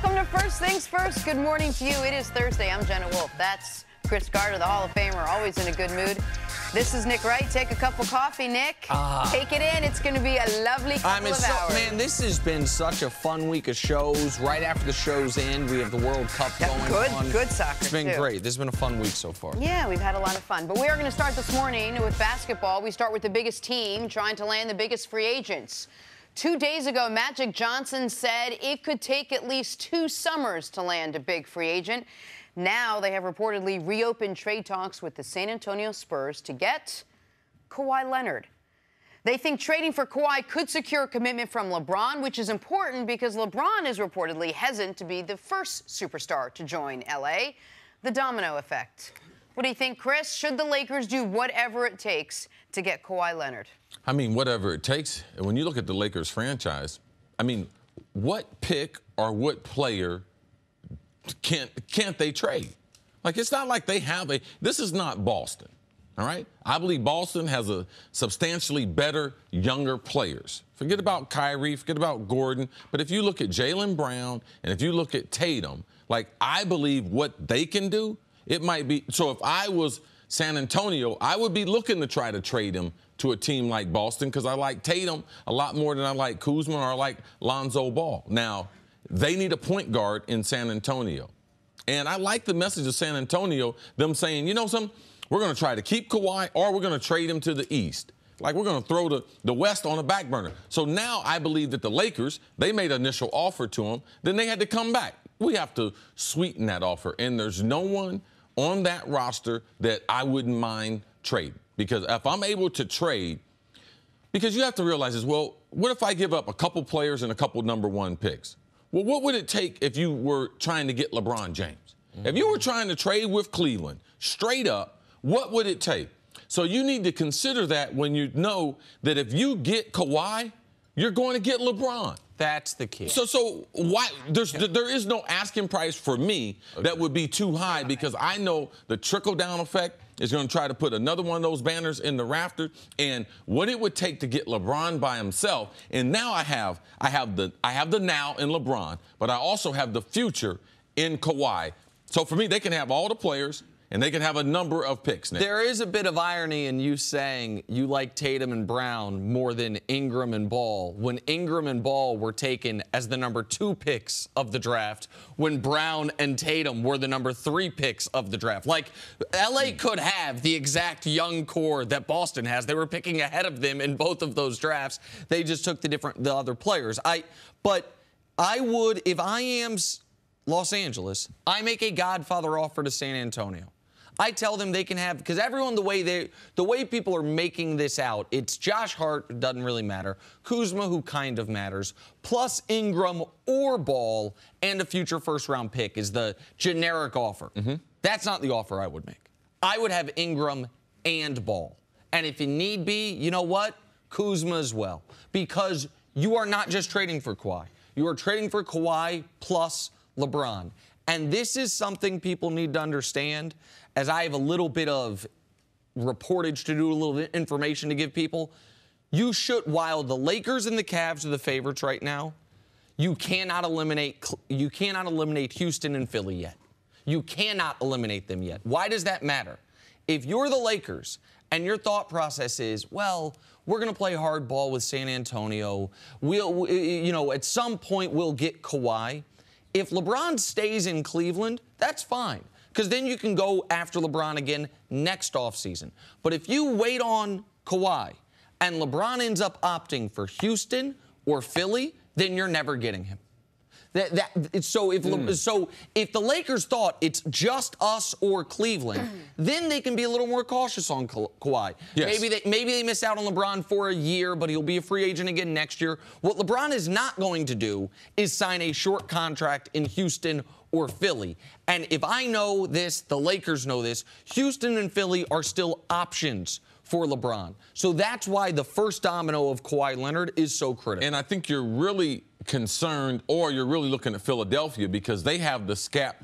Welcome to First Things First. Good morning to you. It is Thursday. I'm Jenna Wolfe. That's Cris, the Hall of Famer, always in a good mood. This is Nick Wright. Take a cup of coffee, Nick. Take it in. It's going to be a lovely couple of hours. Man, this has been such a fun week of shows. Right after the show's end, we have the World Cup going on. Good soccer, It's been great. This has been a fun week so far. Yeah, we've had a lot of fun. But we are going to start this morning with basketball. We start with the biggest team trying to land the biggest free agents. 2 days ago, Magic Johnson said it could take at least 2 summers to land a big free agent. Now they have reportedly reopened trade talks with the San Antonio Spurs to get Kawhi Leonard. They think trading for Kawhi could secure a commitment from LeBron, which is important because LeBron is reportedly hesitant to be the first superstar to join L.A. The domino effect. What do you think, Cris? Should the Lakers do whatever it takes to get Kawhi Leonard? I mean, whatever it takes. When you look at the Lakers franchise, I mean, what pick or what player can't they trade? Like, it's not like they have a – this is not Boston, all right? I believe Boston has a substantially better younger players. Forget about Kyrie, forget about Gordon. But if you look at Jaylen Brown and if you look at Tatum, like, I believe what they can do, it might be – so if I was San Antonio, I would be looking to try to trade him to a team like Boston because I like Tatum a lot more than I like Kuzma or I like Lonzo Ball. Now, they need a point guard in San Antonio. And I like the message of San Antonio, them saying, you know something, we're going to try to keep Kawhi or we're going to trade him to the East. Like, we're going to throw the West on the back burner. So now I believe that the Lakers, they made an initial offer to him. Then they had to come back. We have to sweeten that offer. And there's no one on that roster that I wouldn't mind trading. Because if I'm able to trade, because you have to realize is, well, what if I give up a couple players and a couple #1 picks? Well, what would it take if you were trying to get LeBron James? If you were trying to trade with Cleveland, straight up, what would it take? So you need to consider that when you know that if you get Kawhi, you're going to get LeBron. That's the key. So why there is no asking price for me that would be too high because I know the trickle-down effect is going to try to put another one of those banners in the rafter and what it would take to get LeBron by himself. And now I have the now in LeBron, but I also have the future in Kawhi. So for me, they can have all the players and they can have a number of picks now. There is a bit of irony in you saying you like Tatum and Brown more than Ingram and Ball, when Ingram and Ball were taken as the #2 picks of the draft, when Brown and Tatum were the #3 picks of the draft. Like, L.A. could have the exact young core that Boston has. They were picking ahead of them in both of those drafts. They just took the other players. But I would, if I am Los Angeles, I make a Godfather offer to San Antonio. I tell them they can have, because everyone, the way people are making this out, it's Josh Hart, doesn't really matter, Kuzma, who kind of matters, plus Ingram or Ball, and a future first-round pick is the generic offer. That's not the offer I would make. I would have Ingram and Ball. And if you need be, you know what? Kuzma as well. Because you are not just trading for Kawhi. You are trading for Kawhi plus LeBron. And this is something people need to understand. As I have a little bit of reportage to do, a little bit of information to give people, you should, while the Lakers and the Cavs are the favorites right now, you cannot eliminate Houston and Philly yet. You cannot eliminate them yet. Why does that matter? If you're the Lakers and your thought process is, well, we're going to play hardball with San Antonio. At some point we'll get Kawhi. If LeBron stays in Cleveland, that's fine. Because then you can go after LeBron again next offseason. But if you wait on Kawhi and LeBron ends up opting for Houston or Philly, then you're never getting him. So if the Lakers thought it's just us or Cleveland, then they can be a little more cautious on Kawhi. Yes. Maybe they miss out on LeBron for a year, but he'll be a free agent again next year. What LeBron is not going to do is sign a short contract in Houston or Philly. And if I know this, the Lakers know this, Houston and Philly are still options for LeBron. So that's why the first domino of Kawhi Leonard is so critical. And I think you're really concerned, or you're really looking at Philadelphia because they have the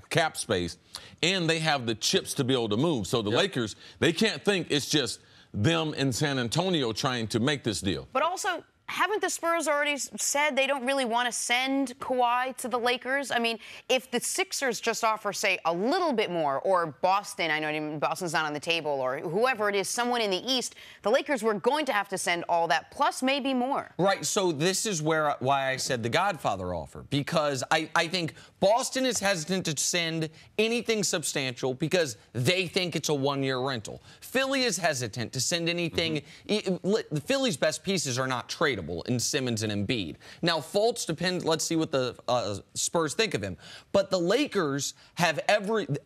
cap space and they have the chips to be able to move. So the Lakers, they can't think it's just them in San Antonio trying to make this deal. But also, haven't the Spurs already said they don't really want to send Kawhi to the Lakers? I mean, if the Sixers just offer, say, a little bit more, or Boston, I know Boston's not on the table, or whoever it is, someone in the East, the Lakers were going to have to send all that, plus maybe more. Right, so this is why I said the Godfather offer, because I think Boston is hesitant to send anything substantial because they think it's a one-year rental. Philly is hesitant to send anything. The Philly's best pieces are not tradable in Simmons and Embiid. Now, Fultz depends. Let's see what the Spurs think of him. But the Lakers have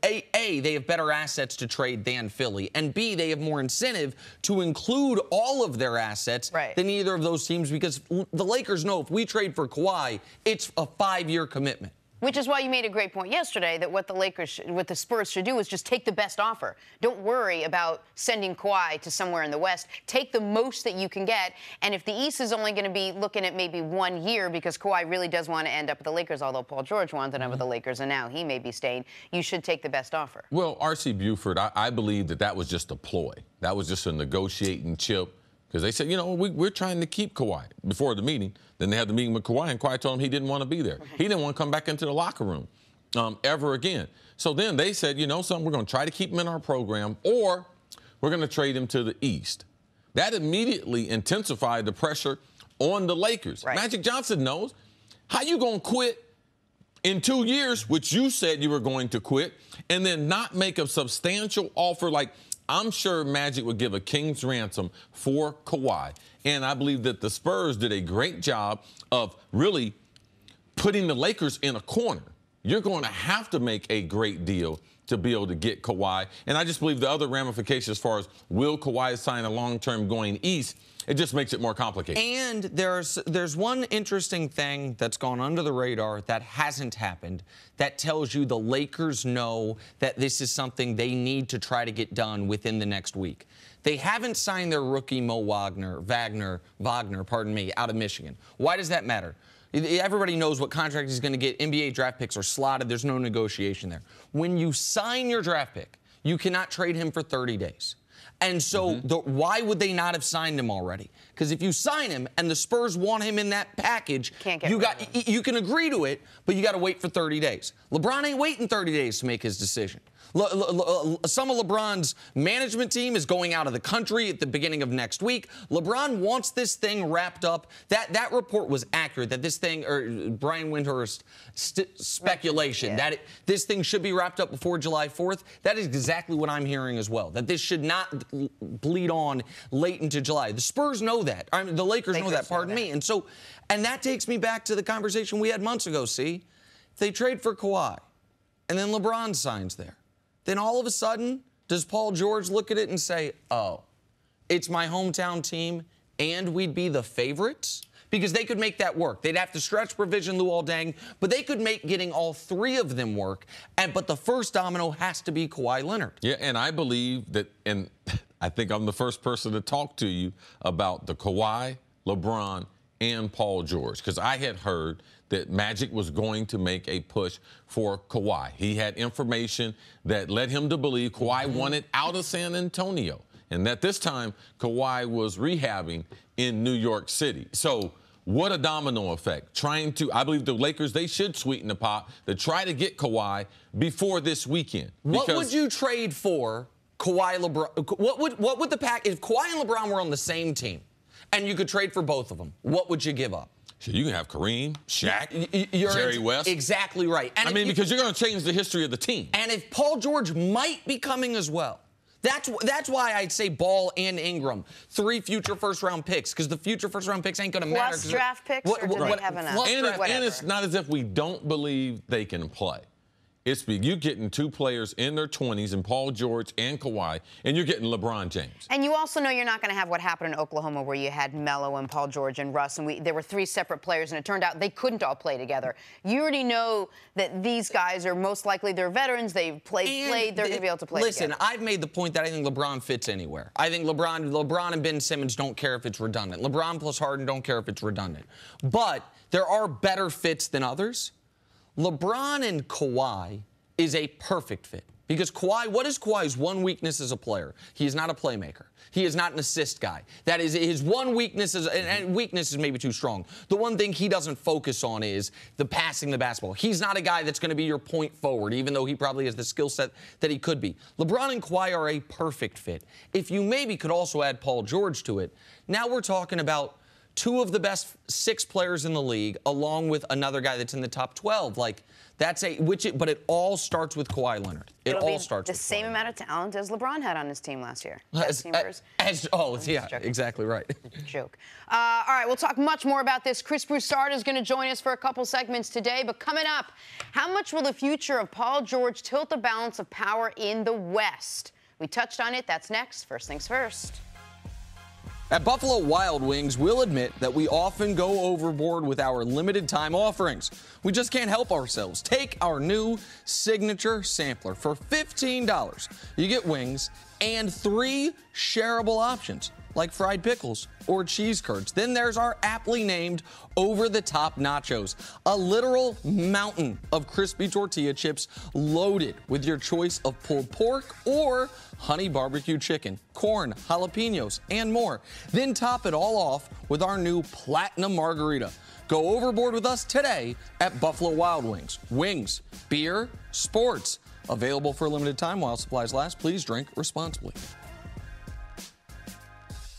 they have better assets to trade than Philly, and B, they have more incentive to include all of their assets than either of those teams, because the Lakers know if we trade for Kawhi, it's a 5-year commitment. Which is why you made a great point yesterday that what the Spurs should do is just take the best offer. Don't worry about sending Kawhi to somewhere in the West. Take the most that you can get. And if the East is only going to be looking at maybe 1 year because Kawhi really does want to end up with the Lakers, although Paul George wanted to end up with the Lakers and now he may be staying, you should take the best offer. Well, R.C. Buford, I believe that was just a ploy. That was just a negotiating chip. Because they said, we're trying to keep Kawhi before the meeting. Then they had the meeting with Kawhi, and Kawhi told him he didn't want to be there. He didn't want to come back into the locker room ever again. So then they said, something, we're going to try to keep him in our program, or we're going to trade him to the East. That immediately intensified the pressure on the Lakers. Right. Magic Johnson knows. How you going to quit in 2 years, which you said you were going to quit, and then not make a substantial offer like I'm sure Magic would give a king's ransom for Kawhi. And I believe that the Spurs did a great job of really putting the Lakers in a corner. You're going to have to make a great deal to be able to get Kawhi. And I just believe the other ramifications as far as will Kawhi sign a long-term going east, it just makes it more complicated. And there's one interesting thing that's gone under the radar that hasn't happened that tells you the Lakers know that this is something they need to try to get done within the next week. They haven't signed their rookie Mo Wagner, out of Michigan. Why does that matter? Everybody knows what contract he's going to get. NBA draft picks are slotted. There's no negotiation there. When you sign your draft pick, you cannot trade him for 30 days. And so why would they not have signed him already? Because if you sign him and the Spurs want him in that package, you can agree to it, but you got to wait for 30 days. LeBron ain't waiting 30 days to make his decision. Some of LeBron's management team is going out of the country at the beginning of next week. LeBron wants this thing wrapped up. That report was accurate, that this thing, or Brian Windhorst speculation, that this thing should be wrapped up before July 4th. That is exactly what I'm hearing as well, that this should not bleed on late into July. The Spurs know that. I mean, the Lakers know that, pardon me. And that takes me back to the conversation we had months ago, if they trade for Kawhi and then LeBron signs there, then all of a sudden, does Paul George look at it and say, oh, it's my hometown team and we'd be the favorites? Because they could make that work. They'd have to stretch provision Luol Deng, but they could make getting all three of them work. But the first domino has to be Kawhi Leonard. Yeah, and I believe that, and I think I'm the first person to talk to you about the Kawhi, LeBron, and Paul George, because I had heard that Magic was going to make a push for Kawhi. He had information that led him to believe Kawhi wanted out of San Antonio, and that this time Kawhi was rehabbing in New York City. So what a domino effect. I believe the Lakers, they should sweeten the pot to try to get Kawhi before this weekend. What would you trade for Kawhi, LeBron? What would the pack, if Kawhi and LeBron were on the same team and you could trade for both of them, what would you give up? You can have Kareem, Shaq, Jerry West. Exactly right. And because you're going to change the history of the team. And if Paul George might be coming as well, that's why I'd say Ball and Ingram, 3 future first-round picks, because the future first-round picks ain't going to matter. Plus draft picks, or do they have enough? And it's not as if we don't believe they can play. It's you getting 2 players in their 20s, and Paul George and Kawhi, and you're getting LeBron James. And you also know you're not going to have what happened in Oklahoma, where you had Melo and Paul George and Russ, and there were 3 separate players, and it turned out they couldn't all play together. You already know that these guys are most likely, they're veterans, they've played, they're going to be able to play together. I've made the point that I think LeBron fits anywhere. I think LeBron and Ben Simmons don't care if it's redundant. LeBron plus Harden don't care if it's redundant. But there are better fits than others. LeBron and Kawhi is a perfect fit Because Kawhi, what is Kawhi's one weakness as a player? He is not a playmaker. He is not an assist guy. That is his one weakness, and weakness is maybe too strong. The one thing he doesn't focus on is the passing the basketball. He's not a guy that's going to be your point forward, even though he probably has the skill set that he could be. LeBron and Kawhi are a perfect fit. If you maybe could also add Paul George to it, now we're talking about two of the best 6 players in the league, along with another guy that's in the top 12. Like, but it all starts with Kawhi Leonard. It'll all starts with the same amount of talent as LeBron had on his team last year. Exactly right. Joke. All right, we'll talk much more about this. Cris is going to join us for a couple segments today. But coming up, how much will the future of Paul George tilt the balance of power in the West? We touched on it. That's next. First things first. At Buffalo Wild Wings, we'll admit that we often go overboard with our limited time offerings. We just can't help ourselves. Take our new signature sampler. For $15, you get wings and 3 shareable options, like fried pickles or cheese curds. Then there's our aptly named over-the-top nachos, a literal mountain of crispy tortilla chips loaded with your choice of pulled pork or honey barbecue chicken, corn, jalapenos, and more. Then top it all off with our new platinum margarita. Go overboard with us today at Buffalo Wild Wings. Wings, beer, sports. Available for a limited time while supplies last. Please drink responsibly.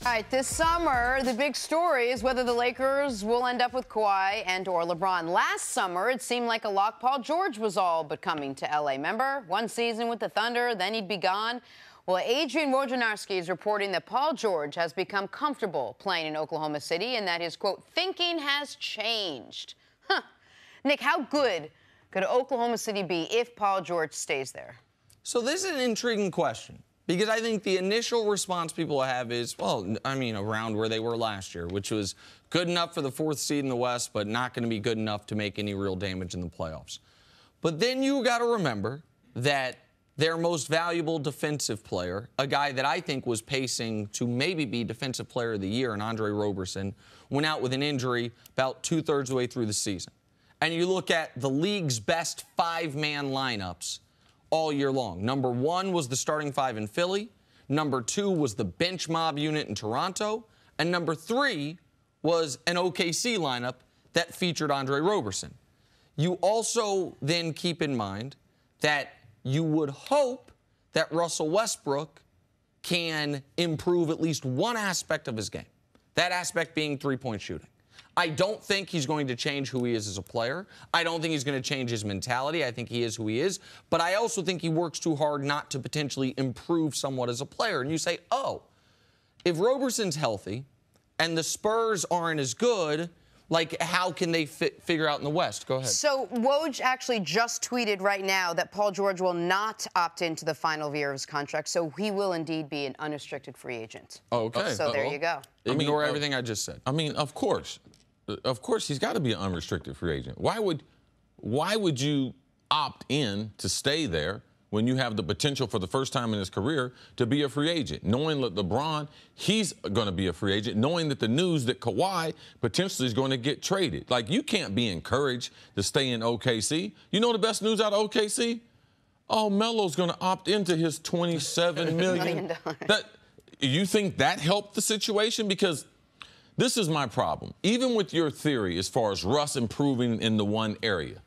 All right, this summer, the big story is whether the Lakers will end up with Kawhi and or LeBron. Last summer, it seemed like a lock. Paul George was all but coming to L.A. Remember? One season with the Thunder, then he'd be gone. Well, Adrian Wojnarowski is reporting that Paul George has become comfortable playing in Oklahoma City and that his, quote, thinking has changed. Nick, how good could Oklahoma City be if Paul George stays there? So this is an intriguing question. Because I think the initial response people have is, well, I mean, around where they were last year, which was good enough for the 4th seed in the West, but not going to be good enough to make any real damage in the playoffs. But then you got to remember that their most valuable defensive player, a guy that I think was pacing to maybe be Defensive Player of the Year, and Andre Roberson, went out with an injury about 2/3 of the way through the season. And you look at the league's best 5-man lineups all year long. Number 1 was the starting 5 in Philly. Number 2 was the bench mob unit in Toronto. And number 3 was an OKC lineup that featured Andre Roberson. You also then keep in mind that you would hope that Russell Westbrook can improve at least one aspect of his game. That aspect being three-point shooting. I don't think he's going to change who he is as a player. I don't think he's going to change his mentality. I think he is who he is. But I also think he works too hard not to potentially improve somewhat as a player. And you say, oh, if Roberson's healthy and the Spurs aren't as good, like, how can they figure out in the West? Go ahead. So Woj actually just tweeted right now that Paul George will not opt into the final year of his contract, so he will indeed be an unrestricted free agent. Okay. So there you go. Ignore everything I just said. I mean, of course. Of course, he's got to be an unrestricted free agent. Why would you opt in to stay there when you have the potential for the first time in his career to be a free agent? Knowing that LeBron, he's going to be a free agent, knowing that the news that Kawhi potentially is going to get traded. Like, you can't be encouraged to stay in OKC. You know the best news out of OKC? Oh, Melo's going to opt into his $27 million. You think that helped the situation? Because this is my problem. Even with your theory as far as Russ improving in the one area,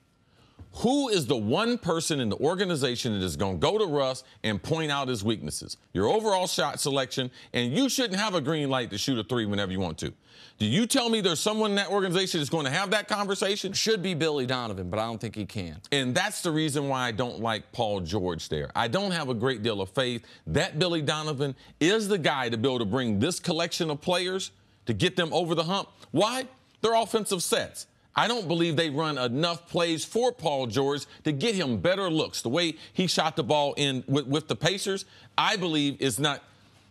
who is the one person in the organization that is going to go to Russ and point out his weaknesses? Your overall shot selection, and you shouldn't have a green light to shoot a 3 whenever you want to. Do you tell me there's someone in that organization that's going to have that conversation? Should be Billy Donovan, but I don't think he can. And that's the reason why I don't like Paul George there. I don't have a great deal of faith that Billy Donovan is the guy to be able to bring this collection of players to get them over the hump. Why? They're offensive sets. I don't believe they run enough plays for Paul George to get him better looks. The way he shot the ball in with the Pacers, I believe is not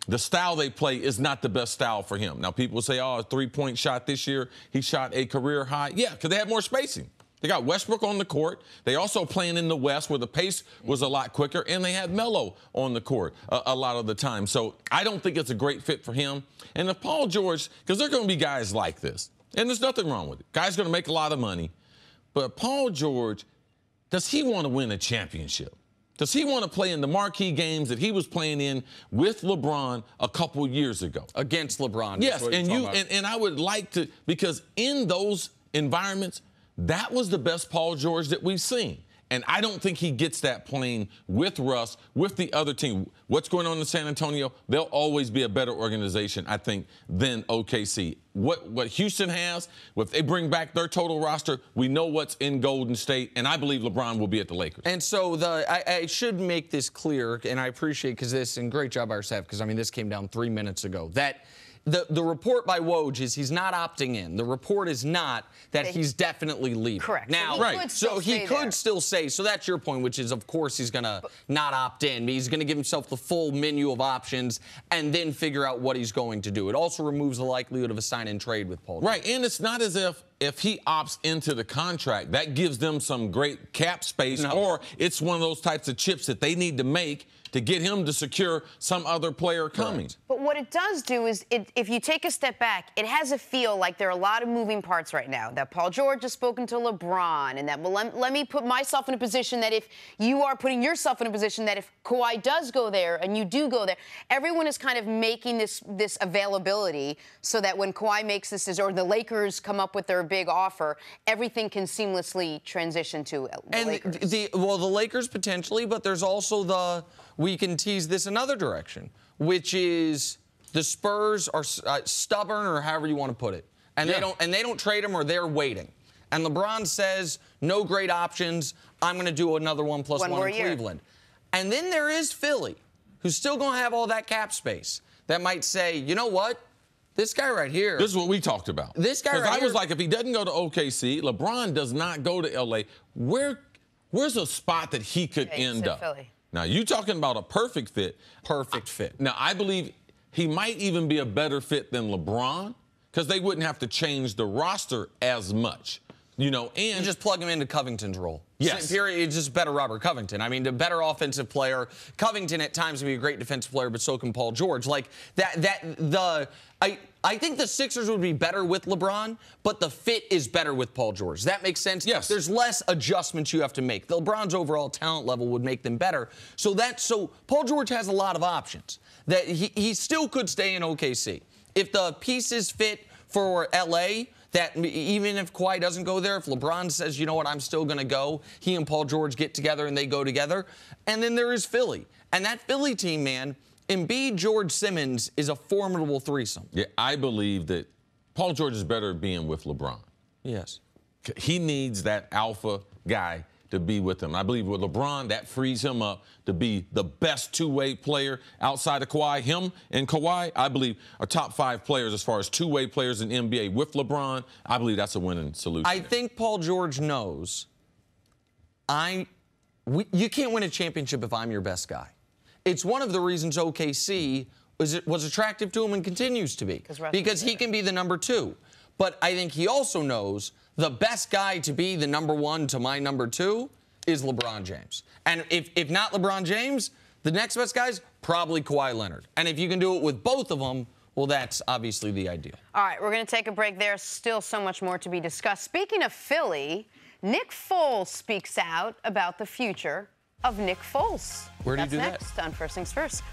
the style they play is not the best style for him. Now, people say, oh, a 3-point shot this year, he shot a career high. Yeah, because they had more spacing. They got Westbrook on the court. They also playing in the West where the pace was a lot quicker, and they had Melo on the court a lot of the time. So I don't think it's a great fit for him. And if Paul George, because there are going to be guys like this, and there's nothing wrong with it. Guy's going to make a lot of money. But Paul George, does he want to win a championship? Does he want to play in the marquee games that he was playing in with LeBron a couple years ago? Against LeBron. Yes, and I would like to, because in those environments, that was the best Paul George that we've seen. And I don't think he gets that playing with Russ, with the other team. What's going on in San Antonio, they'll always be a better organization, I think, than OKC. What Houston has, if they bring back their total roster, we know what's in Golden State, and I believe LeBron will be at the Lakers. And so I should make this clear, and I appreciate and great job by our staff, because, I mean, this came down 3 minutes ago, that the report by Woj is he's not opting in. The report is not that he's definitely leaving. Correct. Now, so he could still say, so that's your point, which is, of course, he's going to not opt in. He's going to give himself the full menu of options and then figure out what he's going to do. It also removes the likelihood of a sign-and-trade with Paul George. Right, and it's not as if he opts into the contract, that gives them some great cap space, or it's one of those types of chips that they need to make to get him to secure some other player coming. But what it does do is, if you take a step back, it has a feel like there are a lot of moving parts right now. That Paul George has spoken to LeBron, and that, well, let me put myself in a position that if you are putting yourself in a position that if Kawhi does go there and you do go there, everyone is kind of making this availability so that when Kawhi makes this, or the Lakers come up with their big offer, everything can seamlessly transition to the Lakers. The Lakers potentially, but there's also we can tease this another direction, which is the Spurs are stubborn, or however you want to put it, and they don't trade him, or they're waiting. And LeBron says, no great options. I'm going to do another 1+1 in Cleveland. And then there is Philly, who's still going to have all that cap space, that might say, you know what? This guy right here. This is what we talked about. This guy right here. Because I was like, if he doesn't go to OKC, LeBron does not go to L.A., where's a spot that he could end up? Philly. Now, you talking about a perfect fit. Perfect fit. Now, I believe he might even be a better fit than LeBron, because they wouldn't have to change the roster as much. And you just plug him into Covington's role. Yes. Period. Just better Robert Covington. I mean, the better offensive player. Covington at times can be a great defensive player, but so can Paul George. Like I think the Sixers would be better with LeBron, but the fit is better with Paul George. That makes sense? Yes. There's less adjustments you have to make. LeBron's overall talent level would make them better. So Paul George has a lot of options. That he still could stay in OKC. If the pieces fit for LA, that even if Kawhi doesn't go there, if LeBron says, you know what, I'm still going to go, he and Paul George get together and they go together. And then there is Philly. And that Philly team, man, Embiid, George, Simmons is a formidable threesome. Yeah, I believe that Paul George is better being with LeBron. Yes. He needs that alpha guy to be with him. I believe with LeBron, that frees him up to be the best two-way player outside of Kawhi. Him and Kawhi, I believe, are top 5 players as far as two-way players in NBA. With LeBron, I believe that's a winning solution. I think Paul George knows you can't win a championship if I'm your best guy. It's one of the reasons OKC was attractive to him and continues to be. Because he can be the number 2. But I think he also knows the best guy to be the number 1 to my number 2 is LeBron James. And if not LeBron James, the next best guy's probably Kawhi Leonard. And if you can do it with both of them, well, that's obviously the ideal. All right, we're going to take a break. There's still so much more to be discussed. Speaking of Philly, Nick Foles speaks out about the future of Nick Foles. Where do you do that? That's next on First Things First.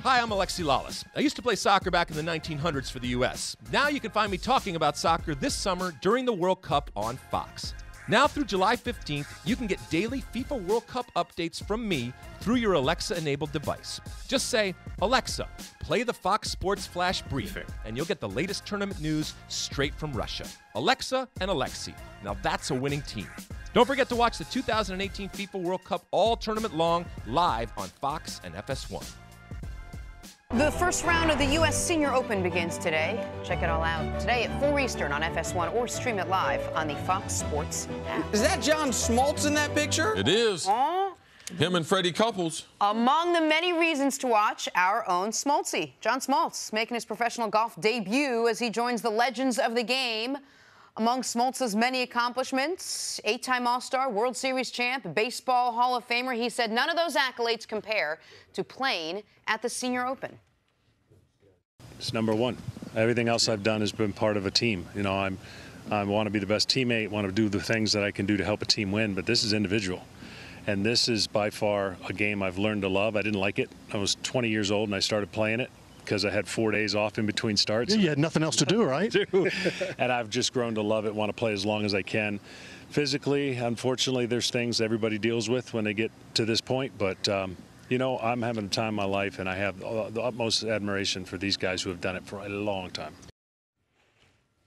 Hi, I'm Alexi Lawless. I used to play soccer back in the 1900s for the U.S. Now you can find me talking about soccer this summer during the World Cup on Fox. Now through July 15th, you can get daily FIFA World Cup updates from me through your Alexa-enabled device. Just say, Alexa, play the Fox Sports Flash Briefing, and you'll get the latest tournament news straight from Russia. Alexa and Alexi. Now that's a winning team. Don't forget to watch the 2018 FIFA World Cup all tournament long live on Fox and FS1. The first round of the U.S. Senior Open begins today. Check it all out today at 4 Eastern on FS1 or stream it live on the Fox Sports app. Is that John Smoltz in that picture? It is. Him and Freddie Couples. Among the many reasons to watch, our own Smoltzy. John Smoltz making his professional golf debut as he joins the legends of the game. Among Smoltz's many accomplishments, 8-time All-Star, World Series champ, Baseball Hall of Famer, he said none of those accolades compare to playing at the Senior Open. It's number 1. Everything else I've done has been part of a team. You know, I want to be the best teammate, want to do the things that I can do to help a team win, but this is individual. And this is by far a game I've learned to love. I didn't like it. I was 20 years old and I started playing it because I had 4 days off in between starts. You had nothing else to do, right? And I've just grown to love it, want to play as long as I can. Physically, unfortunately, there's things everybody deals with when they get to this point. But, you know, I'm having a time in my life, and I have the utmost admiration for these guys who have done it for a long time.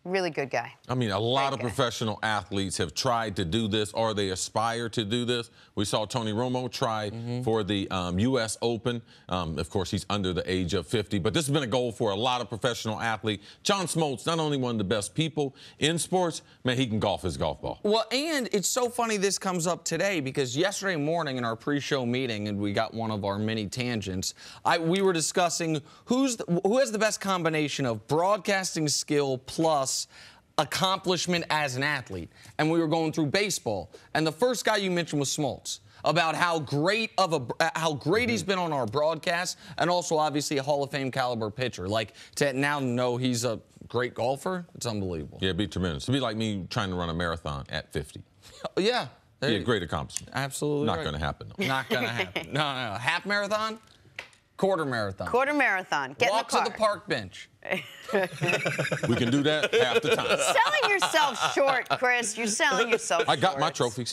Really good guy. I mean, a lot of professional athletes have tried to do this, or they aspire to do this. We saw Tony Romo try for the U.S. Open. Of course, he's under the age of 50, but this has been a goal for a lot of professional athletes. John Smoltz, not only one of the best people in sports, man, he can golf his golf ball. Well, and it's so funny this comes up today because yesterday morning in our pre-show meeting, and we got one of our mini tangents, we were discussing who has the best combination of broadcasting skill plus accomplishment as an athlete. And we were going through baseball. And the first guy you mentioned was Smoltz, about how great he's been on our broadcast, and also obviously a Hall of Fame caliber pitcher. Like, to now know he's a great golfer, it's unbelievable. Yeah, it'd be tremendous. It'd be like me trying to run a marathon at 50. Yeah. Yeah, great accomplishment. Absolutely. Not going to happen, though. Not going to happen. No. Half marathon? Quarter marathon. Quarter marathon. Get Walk in the car. to the park bench. We can do that half the time. Selling yourself short, Chris. You're selling yourself short. I got my trophies.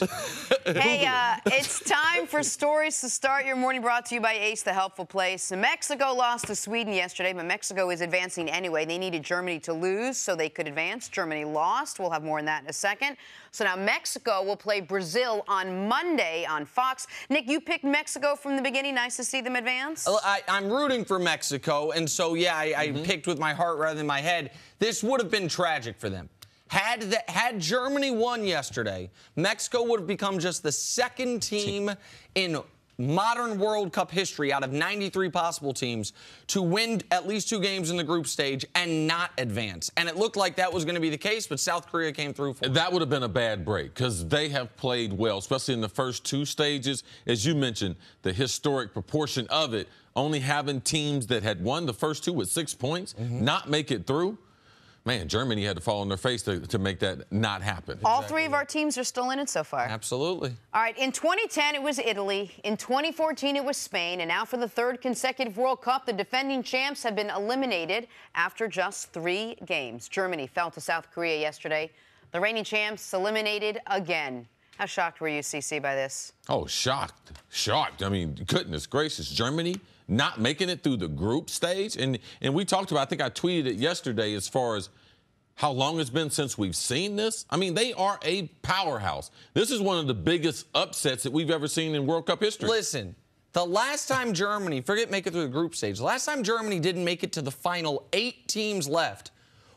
Hey, it's time for stories to start your morning, brought to you by Ace, the helpful place. Mexico lost to Sweden yesterday, but Mexico is advancing anyway. They needed Germany to lose so they could advance. Germany lost. We'll have more on that in a second. So now Mexico will play Brazil on Monday on Fox. Nick, you picked Mexico from the beginning. Nice to see them advance. I'm rooting for Mexico, and so, yeah, I picked with my heart rather than my head. This would have been tragic for them. Had Germany won yesterday, Mexico would have become just the second team in modern World Cup history out of 93 possible teams to win at least 2 games in the group stage and not advance. And it looked like that was going to be the case, but South Korea came through for it. That would have been a bad break because they have played well, especially in the first 2 stages. As you mentioned, the historic proportion of it, only having teams that had won the first 2 with 6 points not make it through. Man, Germany had to fall on their face to make that not happen. All 3 of our teams are still in it so far. Absolutely. All right, in 2010, it was Italy. In 2014, it was Spain. And now for the 3rd consecutive World Cup, the defending champs have been eliminated after just 3 games. Germany fell to South Korea yesterday. The reigning champs eliminated again. How shocked were you, CC, by this? Oh, shocked. Shocked. I mean, goodness gracious. Germany not making it through the group stage. And we talked about, I think I tweeted it yesterday, as far as how long it's been since we've seen this. I mean, they are a powerhouse. This is one of the biggest upsets that we've ever seen in World Cup history. Listen, the last time Germany, forget make it through the group stage, the last time Germany didn't make it to the final 8 teams left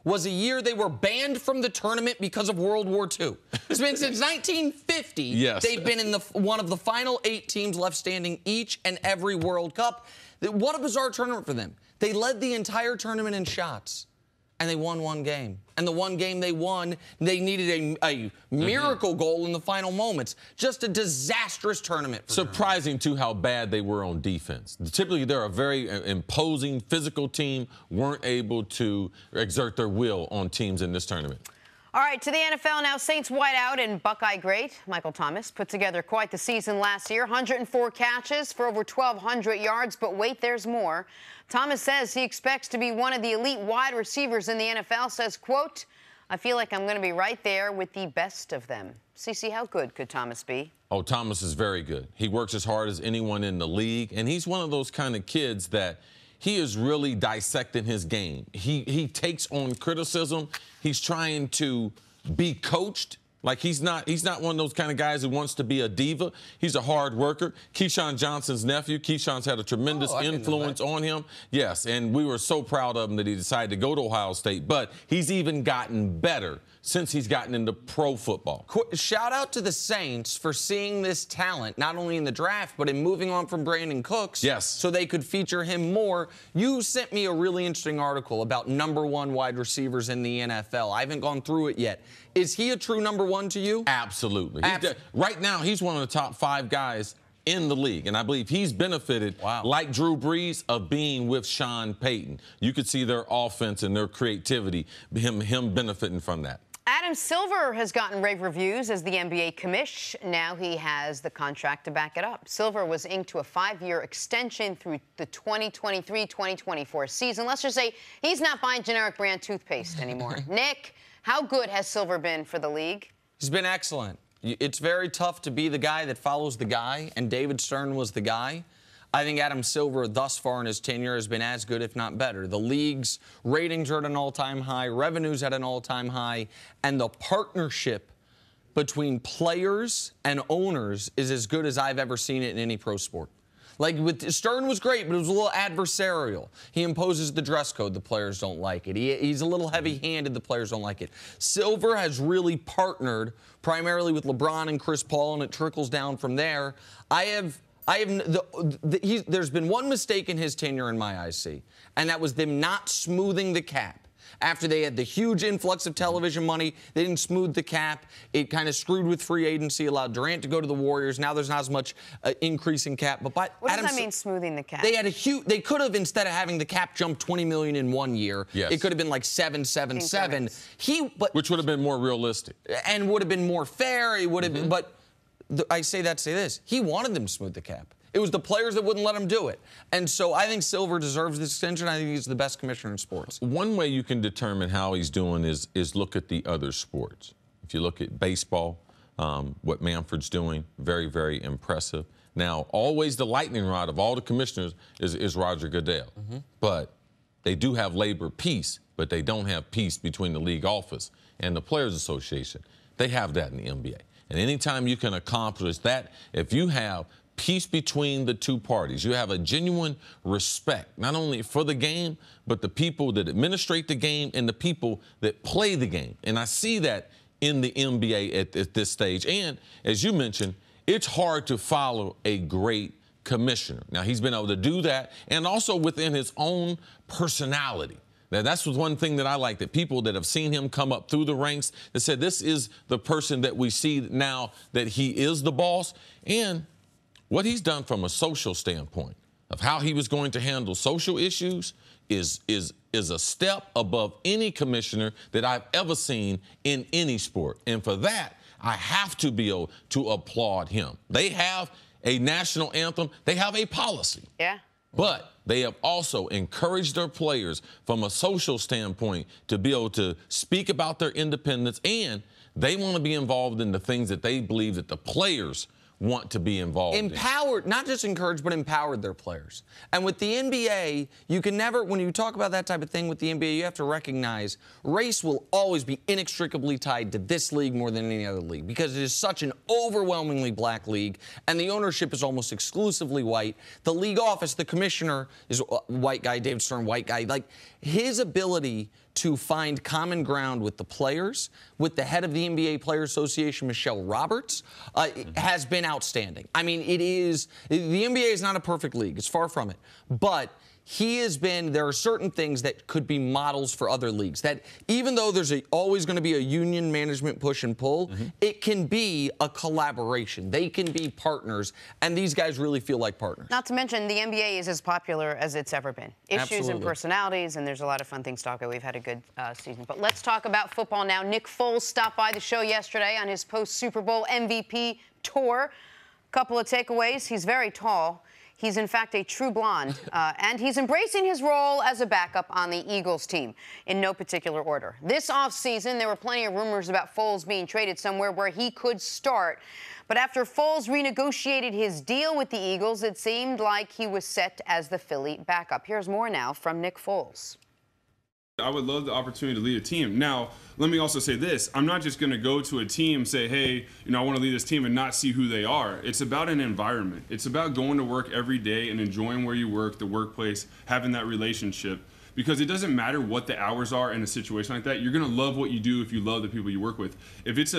was a year they were banned from the tournament because of World War II. It's been since 1950. Yes. They've been in one of the final 8 teams left standing each and every World Cup. What a bizarre tournament for them. They led the entire tournament in shots, and they won 1 game. And the 1 game they won, they needed a miracle goal in the final moments. Just a disastrous tournament for Surprising, too, how bad they were on defense. Typically, they're a very imposing, physical team, weren't able to exert their will on teams in this tournament. All right, to the NFL now. Saints wideout and Buckeye great Michael Thomas put together quite the season last year. 104 catches for over 1,200 yards. But wait, there's more. Thomas says he expects to be one of the elite wide receivers in the NFL. Says, quote, I feel like I'm going to be right there with the best of them. CC, how good could Thomas be? Oh, Thomas is very good. He works as hard as anyone in the league, and he's one of those kind of kids that he is really dissecting his game. He takes on criticism. He's trying to be coached. Like, he's not one of those kind of guys who wants to be a diva. He's a hard worker. Keyshawn Johnson's nephew. Keyshawn's had a tremendous influence on him. Yes, and we were so proud of him that he decided to go to Ohio State. But he's even gotten better since he's gotten into pro football. Shout out to the Saints for seeing this talent, not only in the draft, but in moving on from Brandon Cooks. Yes. So they could feature him more. You sent me a really interesting article about #1 wide receivers in the NFL. I haven't gone through it yet. Is he a true #1 to you? Absolutely. Right now, he's one of the top 5 guys in the league, and I believe he's benefited, like Drew Brees, of being with Sean Payton. You could see their offense and their creativity, him benefiting from that. Adam Adam Silver has gotten rave reviews as the NBA commish. Now he has the contract to back it up. Silver was inked to a 5-year extension through the 2023-2024 season. Let's just say he's not buying generic brand toothpaste anymore. Nick, how good has Silver been for the league? He's been excellent. It's very tough to be the guy that follows the guy, and David Stern was the guy. I think Adam Silver, thus far in his tenure, has been as good, if not better. The league's ratings are at an all-time high, revenues at an all-time high, and the partnership between players and owners is as good as I've ever seen it in any pro sport. Like, with Stern was great, but it was a little adversarial. He imposes the dress code. The players don't like it. He's a little heavy-handed. The players don't like it. Silver has really partnered primarily with LeBron and Chris Paul, and it trickles down from there. There's been one mistake in his tenure in my eyes, and that was them not smoothing the cap. After they had the huge influx of television money, they didn't smooth the cap. It kind of screwed with free agency, allowed Durant to go to the Warriors. Now there's not as much increase in cap. But what does that mean, smoothing the cap? They had they could have, instead of having the cap jump $20 million in 1 year, it could have been like 777. Which would have been more realistic. And would have been more fair. It would have been, but I say that to say this. He wanted them to smooth the cap. It was the players that wouldn't let him do it. And so I think Silver deserves this extension. I think he's the best commissioner in sports. One way you can determine how he's doing is look at the other sports. If you look at baseball, what Manfred's doing, very, very impressive. Now, always the lightning rod of all the commissioners is Roger Goodell. But they do have labor peace, but they don't have peace between the league office and the Players Association. They have that in the NBA. And anytime you can accomplish that, if you have peace between the two parties, you have a genuine respect, not only for the game, but the people that administrate the game and the people that play the game. And I see that in the NBA at this stage. And as you mentioned, it's hard to follow a great commissioner. Now, he's been able to do that, and also within his own personality. Now, that's one thing that I like, that people that have seen him come up through the ranks that said this is the person that we see now, that he is the boss. And what he's done from a social standpoint of how he was going to handle social issues is a step above any commissioner that I've ever seen in any sport. And for that, I have to be able to applaud him. They have a national anthem. They have a policy. Yeah. But they have also encouraged their players from a social standpoint to be able to speak about their independence, and they want to be involved in the things that they believe that the players want to be involved in. Empowered, not just encouraged, but empowered their players. And with the NBA, you can never, when you talk about that type of thing with the NBA, you have to recognize race will always be inextricably tied to this league more than any other league, because it is such an overwhelmingly black league, and the ownership is almost exclusively white. The league office, the commissioner is a white guy, David Stern, white guy. Like, his ability to find common ground with the players, with the head of the NBA Players Association, Michelle Roberts, has been outstanding. I mean, the NBA is not a perfect league. It's far from it. But there are certain things that could be models for other leagues, that even though there's always going to be a union management push and pull, it can be a collaboration. They can be partners, and these guys really feel like partners. Not to mention, the NBA is as popular as it's ever been. Issues Absolutely. and personalities, and there's a lot of fun things to talk about. We've had a good season. But let's talk about football now. Nick Foles stopped by the show yesterday on his post-Super Bowl MVP tour. Couple of takeaways. He's very tall. He's, in fact, a true blonde, and he's embracing his role as a backup on the Eagles team in no particular order. This offseason, there were plenty of rumors about Foles being traded somewhere where he could start. But after Foles renegotiated his deal with the Eagles, it seemed like he was set as the Philly backup. Here's more now from Nick Foles. I would love the opportunity to lead a team. Now, let me also say this. I'm not just going to go to a team, say, hey, I want to lead this team and not see who they are. It's about an environment. It's about going to work every day and enjoying where you work, the workplace, having that relationship. Because it doesn't matter what the hours are in a situation like that. You're going to love what you do if you love the people you work with. If it's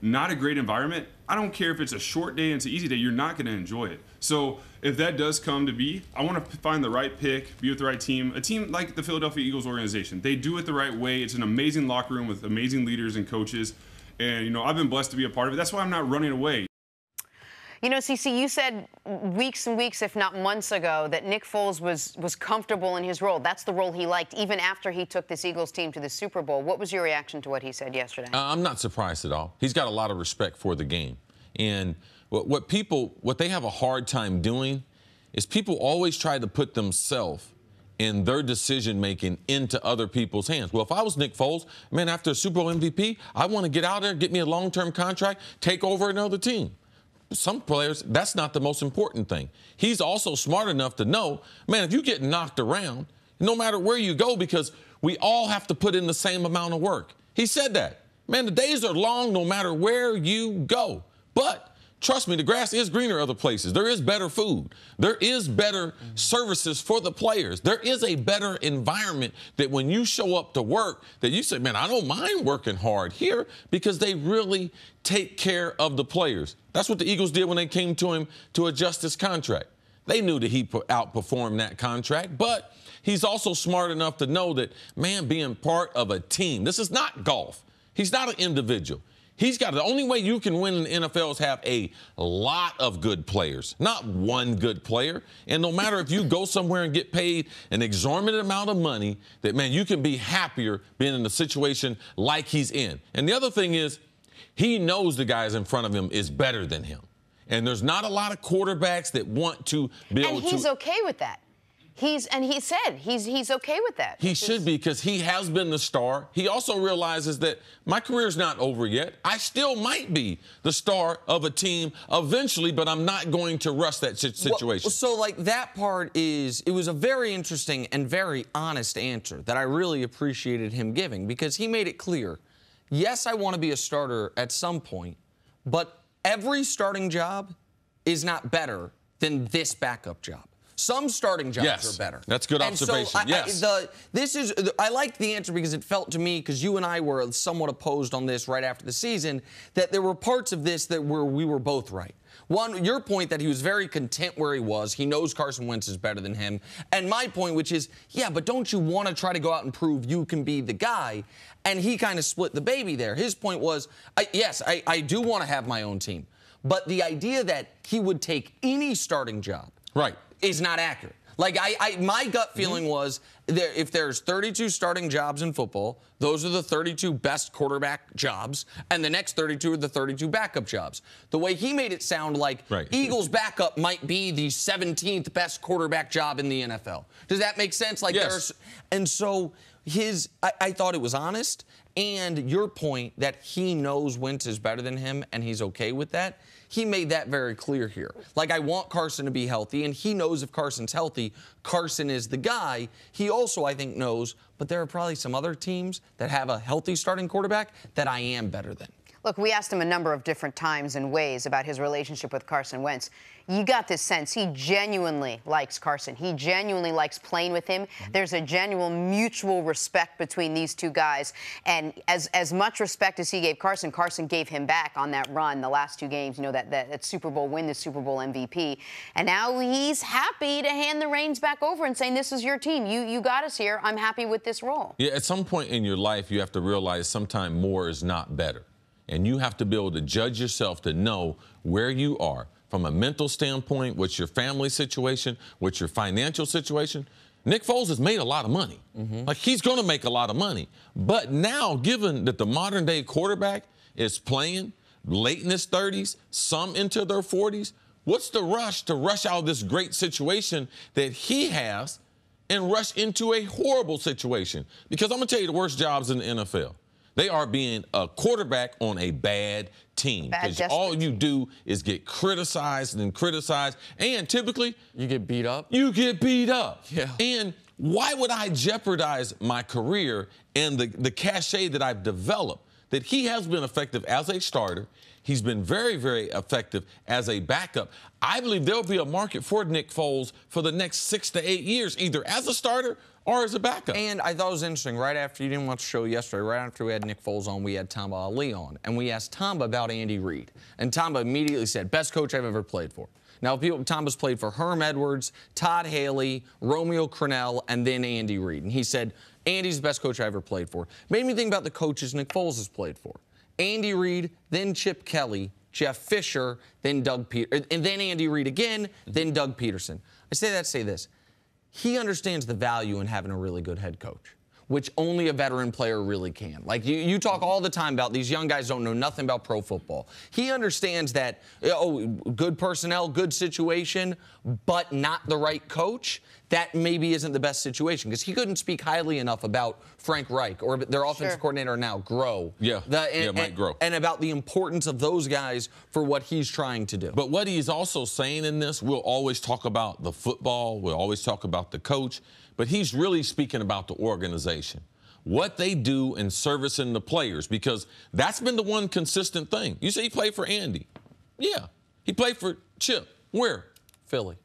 not a great environment, I don't care if it's a short day and it's an easy day, you're not going to enjoy it. So if that does come to be, I want to find the right pick, be with the right team, a team like the Philadelphia Eagles organization. They do it the right way. It's an amazing locker room with amazing leaders and coaches. And, I've been blessed to be a part of it. That's why I'm not running away. You know, CC, you said weeks and weeks, if not months ago, that Nick Foles was comfortable in his role. That's the role he liked, even after he took this Eagles team to the Super Bowl. What was your reaction to what he said yesterday? I'm not surprised at all. He's got a lot of respect for the game. And what they have a hard time doing is people always try to put themselves and their decision-making into other people's hands. Well, if I was Nick Foles, man, after a Super Bowl MVP, I want to get out there, get me a long-term contract, take over another team. Some players, that's not the most important thing. He's also smart enough to know, man, if you get knocked around, no matter where you go, because we all have to put in the same amount of work. He said that. Man, the days are long no matter where you go. But trust me, the grass is greener other places. There is better food. There is better services for the players. There is a better environment that when you show up to work, that you say, man, I don't mind working hard here, because they really take care of the players. That's what the Eagles did when they came to him to adjust his contract. They knew that he outperformed that contract, but he's also smart enough to know that, man, being part of a team, this is not golf. He's not an individual. He's got the only way you can win in the NFL is have a lot of good players, not one good player. And no matter if you go somewhere and get paid an exorbitant amount of money, that, man, you can be happier being in a situation like he's in. And the other thing is, he knows the guys in front of him is better than him. And there's not a lot of quarterbacks that want to be able to. And he's okay with that. He said he's okay with that. He should be, because he has been the star. He also realizes that my career's not over yet. I still might be the star of a team eventually, but I'm not going to rush that situation. Well, so, like, that part it was a very interesting and very honest answer that I really appreciated him giving, because he made it clear, yes, I want to be a starter at some point, but every starting job is not better than this backup job. Some starting jobs are better. That's good observation. I liked the answer, because it felt to me, because you and I were somewhat opposed on this right after the season, that there were parts of this that we were both right. One, your point that he was very content where he was. He knows Carson Wentz is better than him. And my point, which is, yeah, but don't you want to try to go out and prove you can be the guy? And he kind of split the baby there. His point was, yes, I do want to have my own team. But the idea that he would take any starting job is not accurate. Like, my gut feeling was, if there's 32 starting jobs in football, those are the 32 best quarterback jobs, and the next 32 are the 32 backup jobs. The way he made it sound like Eagles backup might be the 17th best quarterback job in the NFL. Does that make sense? Like, yes. And so I thought it was honest, and your point that he knows Wentz is better than him and he's okay with that, he made that very clear here. Like, I want Carson to be healthy, and he knows if Carson's healthy, Carson is the guy. He also, I think, knows, but there are probably some other teams that have a healthy starting quarterback that I am better than. Look, we asked him a number of different times and ways about his relationship with Carson Wentz. You got this sense he genuinely likes Carson. He genuinely likes playing with him. There's a genuine mutual respect between these two guys. And as much respect as he gave Carson, Carson gave him back on that run, the last two games, you know, that Super Bowl win, the Super Bowl MVP. And now he's happy to hand the reins back over and saying, this is your team. You got us here. I'm happy with this role. Yeah, at some point in your life, you have to realize sometimes more is not better. And you have to be able to judge yourself to know where you are from a mental standpoint, what's your family situation, what's your financial situation. Nick Foles has made a lot of money. Like, he's going to make a lot of money. But now, given that the modern-day quarterback is playing late in his 30s, some into their 40s, what's the rush to rush out of this great situation that he has and rush into a horrible situation? Because I'm going to tell you the worst jobs in the NFL. They are being a quarterback on a bad team. Because all you do is get criticized and criticized. And typically, you get beat up. You get beat up. Yeah. And why would I jeopardize my career and the cachet that I've developed? That he has been effective as a starter. He's been very, very effective as a backup. I believe there'll be a market for Nick Foles for the next 6 to 8 years, either as a starter or as a backup. And I thought it was interesting, right after you didn't watch the show yesterday, right after we had Nick Foles on, we had Tamba Ali on. And we asked Tamba about Andy Reid. And Tamba immediately said, best coach I've ever played for. Now, Tamba's played for Herm Edwards, Todd Haley, Romeo Crennel, and then Andy Reid. And he said, Andy's the best coach I ever played for. Made me think about the coaches Nick Foles has played for. Andy Reid, then Chip Kelly, Jeff Fisher, then and then Andy Reid again, then Doug Peterson. I say that to say this. He understands the value in having a really good head coach, which only a veteran player really can. Like, you talk all the time about these young guys don't know nothing about pro football. He understands that, good personnel, good situation, but not the right coach, that maybe isn't the best situation. Because he couldn't speak highly enough about Frank Reich or their offensive coordinator now, Groh. Mike Groh. And about the importance of those guys for what he's trying to do. But what he's also saying in this, we'll always talk about the football, we'll always talk about the coach, but he's really speaking about the organization, what they do in servicing the players, because that's been the one consistent thing. You say he played for Andy. Yeah. He played for Chip. Where? Philly.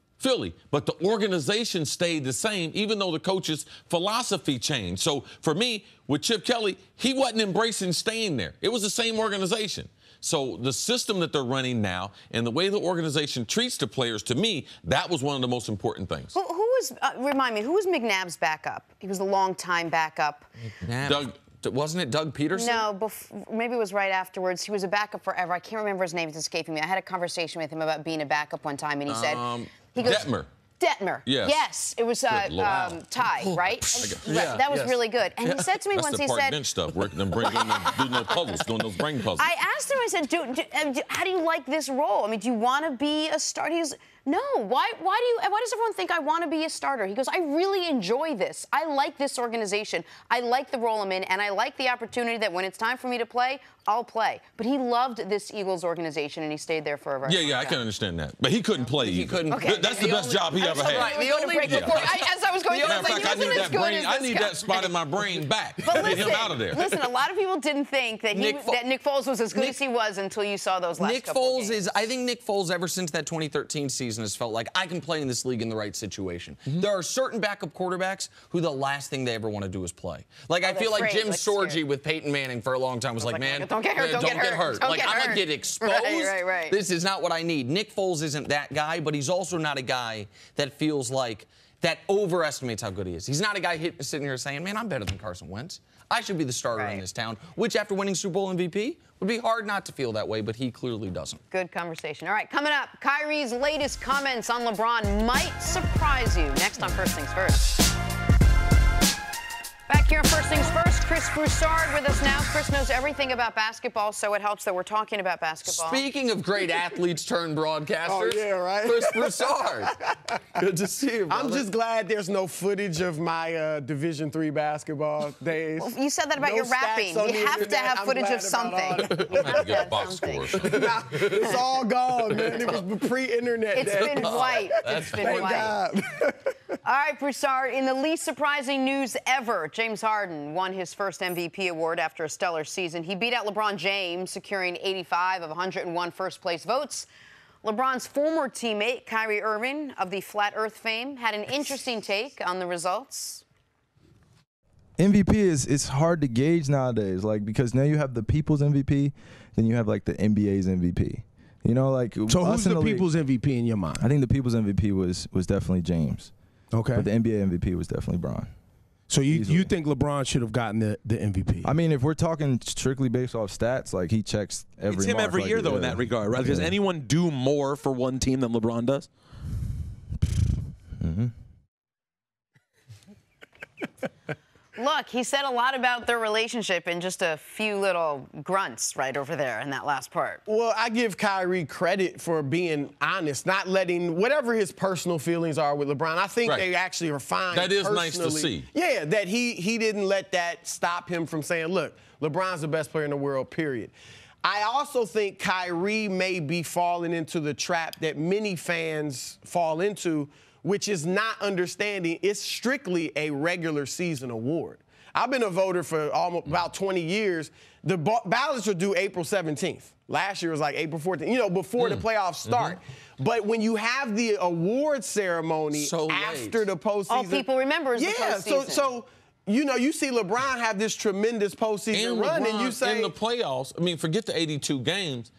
But the organization stayed the same, even though the coach's philosophy changed. So for me, with Chip Kelly, he wasn't embracing staying there. It was the same organization. So the system that they're running now and the way the organization treats the players, to me, that was one of the most important things. Who was, remind me, who was McNabb's backup? He was a long-time backup. Wasn't it Doug Peterson? No, maybe it was right afterwards. He was a backup forever. I can't remember his name. It's escaping me. I had a conversation with him about being a backup one time, and he said... Detmer. Yes. It was Ty, right? That was really good. And he said to me once, he said... That's the park bench stuff, where them bring in and do no puzzles, doing those brain puzzles. I asked him, I said, how do you like this role? I mean, do you want to be a starter? He's... No, why does everyone think I want to be a starter? He goes, I really enjoy this. I like this organization. I like the role I'm in, and I like the opportunity that when it's time for me to play, I'll play. But he loved this Eagles organization, and he stayed there for a very long time. I can understand that. But he couldn't play either. He couldn't. Okay. That's the best job he ever had. Right. The only break before, as I was going through, I was like, I need that brain. I need that spot in my brain back. But Get him out of there. Listen, a lot of people didn't think that Nick Foles was as good as he was until you saw those last couple of games. I think Nick Foles, ever since that 2013 season, has felt like I can play in this league in the right situation. There are certain backup quarterbacks who the last thing they ever want to do is play. Like, I feel like Jim Sorgi with Peyton Manning for a long time was like, man, don't get hurt, don't get hurt. Like, I'm going to get exposed. Right. This is not what I need. Nick Foles isn't that guy, but he's also not a guy that feels like that overestimates how good he is. He's not a guy sitting here saying, man, I'm better than Carson Wentz. I should be the starter in this town, which after winning Super Bowl MVP would be hard not to feel that way, but he clearly doesn't. Good conversation. All right, coming up, Kyrie's latest comments on LeBron might surprise you. Next on First Things First. Back here on First Things First, Cris Broussard with us now. Cris knows everything about basketball, so it helps that we're talking about basketball. Speaking of great athletes turned broadcasters, Cris Broussard. Good to see you, brother. I'm just glad there's no footage of my Division III basketball days. Well, you said that about your rapping. You have to have footage of something. Get box scores. It's all gone, man. It was pre-internet It's day. been white. It's been Thank white. God. All right, Broussard, in the least surprising news ever, James Harden won his first MVP award after a stellar season. He beat out LeBron James, securing 85 of 101 first-place votes. LeBron's former teammate, Kyrie Irving, of the Flat Earth fame, had an interesting take on the results. MVP it's hard to gauge nowadays, like, because now you have the people's MVP, then you have like the NBA's MVP. You know, like, so who's the people's MVP in your mind? I think the people's MVP was definitely James. Okay. But the NBA MVP was definitely Bron. So you think LeBron should have gotten the MVP? I mean, if we're talking strictly based off stats, like, he checks every It's him mark, every year, though, in that regard, right? Does anyone do more for one team than LeBron does? Mm-hmm. Look, he said a lot about their relationship in just a few little grunts right over there in that last part. Well, I give Kyrie credit for being honest, not letting whatever his personal feelings are with LeBron. I think they actually are fine. That is nice to see. Yeah, that he didn't let that stop him from saying, look, LeBron's the best player in the world, period. I also think Kyrie may be falling into the trap that many fans fall into, which is not understanding it's strictly a regular season award. I've been a voter for almost about 20 years. The ballots are due April 17th. Last year was like April 14th, you know, before the playoffs start. But when you have the award ceremony after the postseason. All people remember is the postseason. So you know, you see LeBron have this tremendous postseason run, and you say in the playoffs, I mean, forget the 82 games.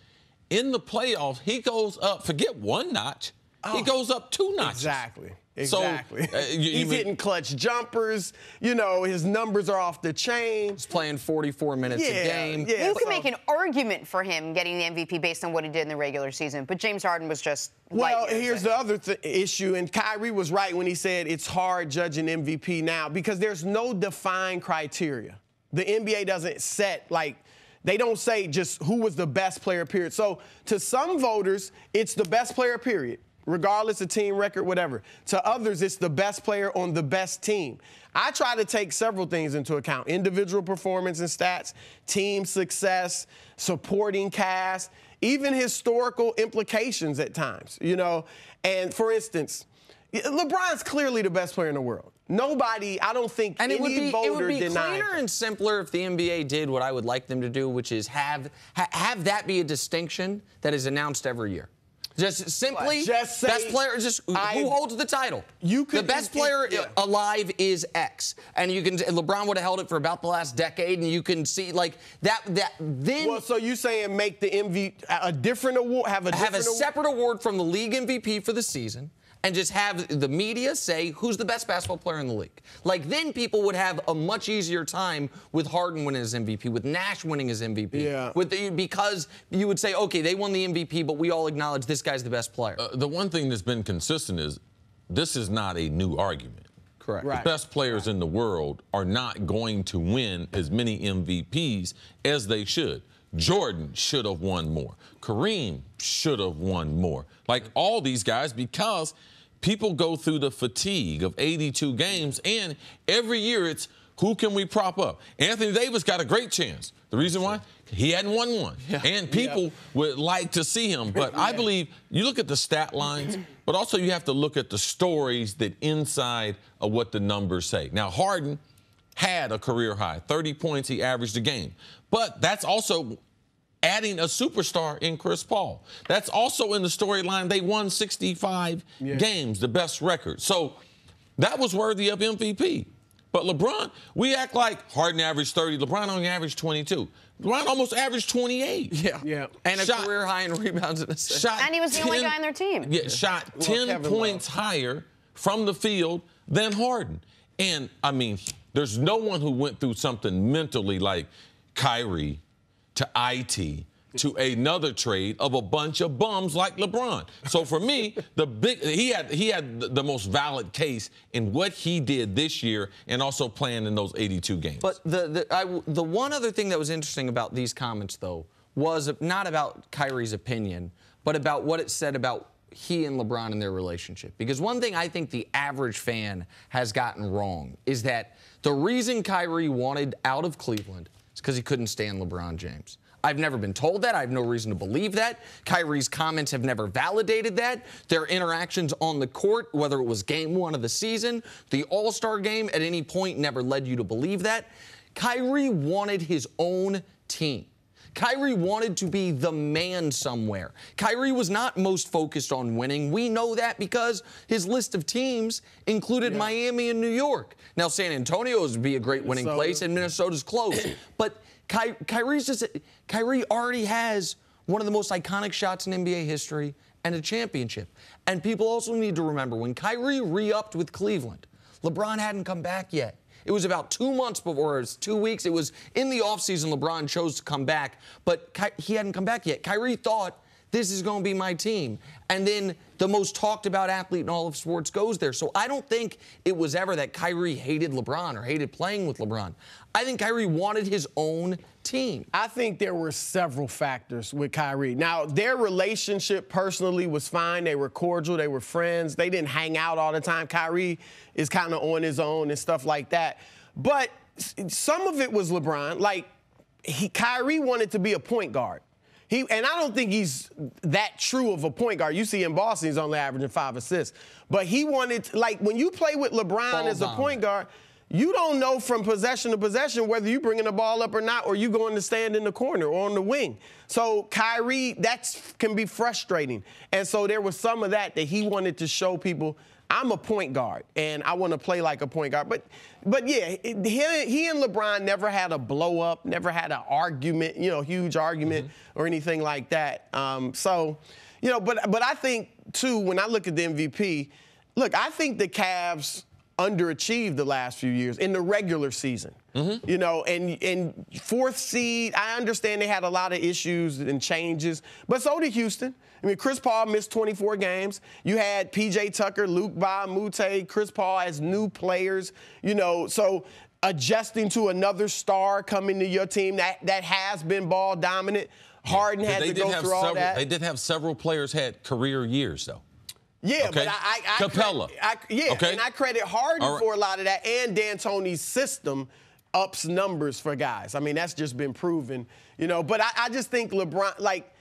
In the playoffs, he goes up, forget one notch. He goes up 2 notches. Exactly. Exactly. So, he's hitting clutch jumpers. You know, his numbers are off the chain. He's playing 44 minutes a game. Yeah, you can make an argument for him getting the MVP based on what he did in the regular season, but James Harden was just Well, here's the other issue, and Kyrie was right when he said it's hard judging MVP now because there's no defined criteria. The NBA doesn't set, like, they don't say just who was the best player, period. So to some voters, it's the best player, period, regardless of team record, whatever. To others, it's the best player on the best team. I try to take several things into account: individual performance and stats, team success, supporting cast, even historical implications at times, you know. And for instance, LeBron's clearly the best player in the world. Nobody, I don't think any voter denied. It would be cleaner and simpler if the NBA did what I would like them to do, which is have that be a distinction that is announced every year. Just simply, just say, best player, who holds the title. The best player alive is X, and you can. LeBron would have held it for about the last decade, and you can see like that. Then, well, so you saying make the MVP a different award? Have a separate award from the league MVP for the season. And just have the media say who's the best basketball player in the league. Like, then people would have a much easier time with Harden winning his MVP, with Nash winning his MVP. Yeah. Because you would say, okay, they won the MVP, but we all acknowledge this guy's the best player. The one thing that's been consistent is this is not a new argument. Correct. The best players in the world are not going to win as many MVPs as they should. Jordan should have won more. Kareem should have won more. Like all these guys, because people go through the fatigue of 82 games, and every year it's who can we prop up? Anthony Davis got a great chance. The reason why? He hadn't won one. Yeah. And people would like to see him. But I believe you look at the stat lines, but also you have to look at the stories that inside of what the numbers say. Now, Harden had a career high, 30 points he averaged a game. But that's also adding a superstar in Chris Paul. That's also in the storyline. They won 65 games, the best record. So that was worthy of MVP. But LeBron, we act like Harden averaged 30. LeBron only averaged 22. LeBron almost averaged 28. Yeah. And a career high in rebounds and assists. And he was the only guy on their team. Yeah, shot 10 points higher from the field than Harden. And, I mean, there's no one who went through something mentally like Kyrie to IT to another trade of a bunch of bums like LeBron. So for me, he had the most valid case in what he did this year and also playing in those 82 games. But the one other thing that was interesting about these comments, though, was not about Kyrie's opinion, but about what it said about he and LeBron and their relationship. Because one thing I think the average fan has gotten wrong is that the reason Kyrie wanted out of Cleveland is because he couldn't stand LeBron James. I've never been told that. I have no reason to believe that. Kyrie's comments have never validated that. Their interactions on the court, whether it was game one of the season, the All-Star game, at any point never led you to believe that. Kyrie wanted his own team. Kyrie wanted to be the man somewhere. Kyrie was not most focused on winning. We know that because his list of teams included Miami and New York. Now, San Antonio would be a great winning place, and Minnesota's close. But Kyrie already has one of the most iconic shots in NBA history and a championship. And people also need to remember, when Kyrie re-upped with Cleveland, LeBron hadn't come back yet. It was about 2 months before, it was 2 weeks. It was in the offseason LeBron chose to come back, but he hadn't come back yet. Kyrie thought, this is going to be my team. And then the most talked about athlete in all of sports goes there. So I don't think it was ever that Kyrie hated LeBron or hated playing with LeBron. I think Kyrie wanted his own team. I think there were several factors with Kyrie. Now, their relationship personally was fine. They were cordial. They were friends. They didn't hang out all the time. Kyrie is kind of on his own and stuff like that. But some of it was LeBron. Like, Kyrie wanted to be a point guard. And I don't think he's that true of a point guard. You see in Boston, he's only averaging 5 assists. But he wanted, like, when you play with LeBron as a point guard, you don't know from possession to possession whether you're bringing the ball up or not, or you going to stand in the corner or on the wing. So Kyrie, that can be frustrating. And so there was some of that he wanted to show people, I'm a point guard, and I want to play like a point guard. But yeah, he and LeBron never had a blow-up, never had an argument, huge argument or anything like that. But I think, too, when I look at the MVP, Look, I think the Cavs underachieved the last few years in the regular season. You know, and fourth seed, I understand they had a lot of issues and changes, but so did Houston. I mean, Chris Paul missed 24 games. You had P.J. Tucker, Luke Ba, Mute, Chris Paul as new players, you know, so adjusting to another star coming to your team that has been ball dominant. Harden had to go through all that. They did have several players had career years, though. Yeah, okay. but I Capella. And I credit Harden for a lot of that, and D'Antoni's system ups numbers for guys. I mean, that's just been proven, you know. But I just think LeBron, like,